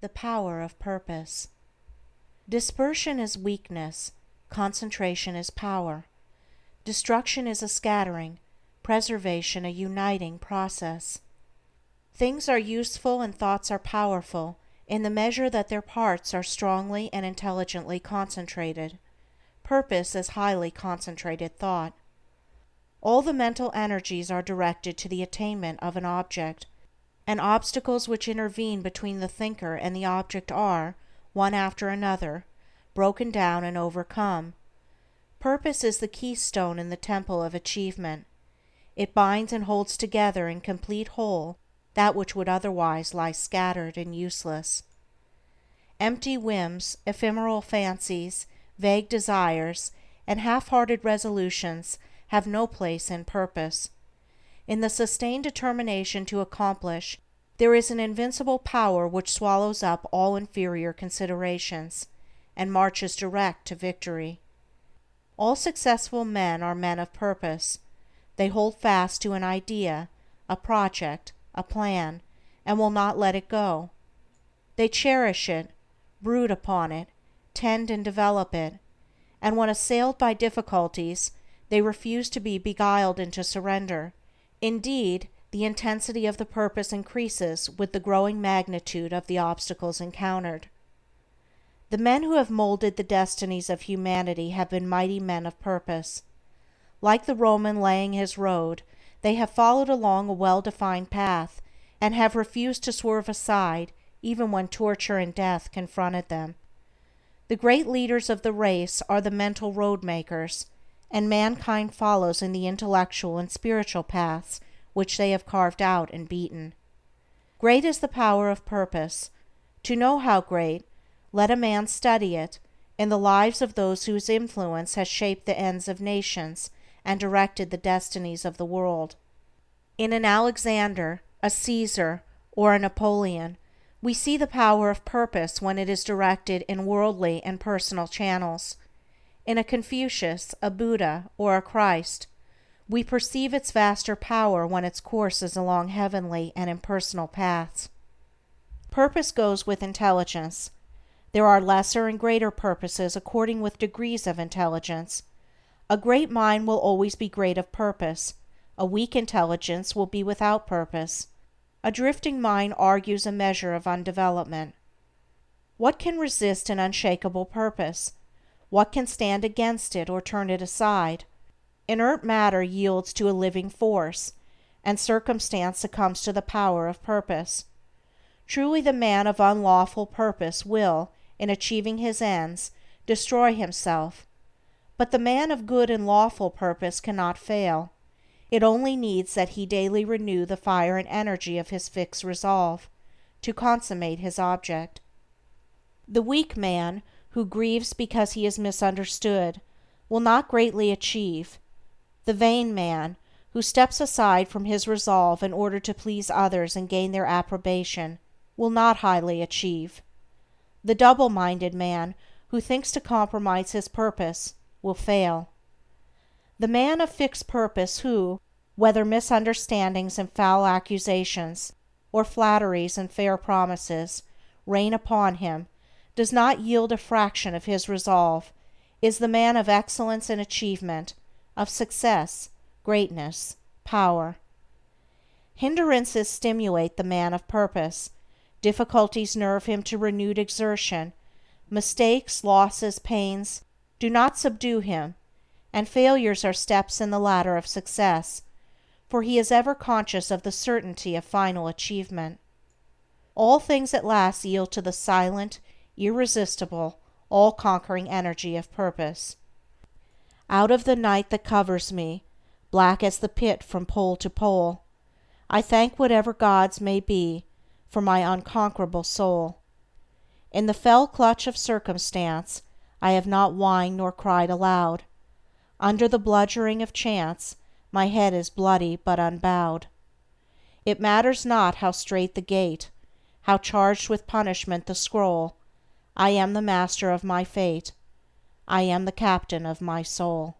The power of purpose. Dispersion is weakness, concentration is power. Destruction is a scattering, preservation a uniting process. Things are useful and thoughts are powerful in the measure that their parts are strongly and intelligently concentrated. Purpose is highly concentrated thought. All the mental energies are directed to the attainment of an object, and obstacles which intervene between the thinker and the object are, one after another, broken down and overcome. Purpose is the keystone in the temple of achievement. It binds and holds together in complete whole that which would otherwise lie scattered and useless. Empty whims, ephemeral fancies, vague desires, and half-hearted resolutions have no place in purpose. In the sustained determination to accomplish, there is an invincible power which swallows up all inferior considerations, and marches direct to victory. All successful men are men of purpose. They hold fast to an idea, a project, a plan, and will not let it go. They cherish it, brood upon it, tend and develop it, and when assailed by difficulties, they refuse to be beguiled into surrender. Indeed, the intensity of the purpose increases with the growing magnitude of the obstacles encountered. The men who have molded the destinies of humanity have been mighty men of purpose. Like the Roman laying his road, they have followed along a well-defined path, and have refused to swerve aside even when torture and death confronted them. The great leaders of the race are the mental road makers, and mankind follows in the intellectual and spiritual paths which they have carved out and beaten. Great is the power of purpose. To know how great, let a man study it in the lives of those whose influence has shaped the ends of nations and directed the destinies of the world. In an Alexander, a Caesar, or a Napoleon, we see the power of purpose when it is directed in worldly and personal channels. In a Confucius, a Buddha, or a Christ, we perceive its vaster power when its course is along heavenly and impersonal paths. Purpose goes with intelligence. There are lesser and greater purposes according with degrees of intelligence. A great mind will always be great of purpose. A weak intelligence will be without purpose. A drifting mind argues a measure of undevelopment. What can resist an unshakable purpose? What can stand against it or turn it aside? Inert matter yields to a living force, and circumstance succumbs to the power of purpose. Truly the man of unlawful purpose will, in achieving his ends, destroy himself. But the man of good and lawful purpose cannot fail. It only needs that he daily renew the fire and energy of his fixed resolve, to consummate his object. The weak man, who grieves because he is misunderstood, will not greatly achieve. The vain man, who steps aside from his resolve in order to please others and gain their approbation, will not highly achieve. The double-minded man, who thinks to compromise his purpose, will fail. The man of fixed purpose who, whether misunderstandings and foul accusations, or flatteries and fair promises, rain upon him, does not yield a fraction of his resolve, is the man of excellence and achievement, of success, greatness, power. Hindrances stimulate the man of purpose. Difficulties nerve him to renewed exertion. Mistakes, losses, pains do not subdue him, and failures are steps in the ladder of success, for he is ever conscious of the certainty of final achievement. All things at last yield to the silent, irresistible, all-conquering energy of purpose. Out of the night that covers me, black as the pit from pole to pole, I thank whatever gods may be for my unconquerable soul. In the fell clutch of circumstance, I have not whined nor cried aloud. Under the bludgeoning of chance, my head is bloody but unbowed. It matters not how strait the gate, how charged with punishment the scroll, I am the master of my fate. I am the captain of my soul.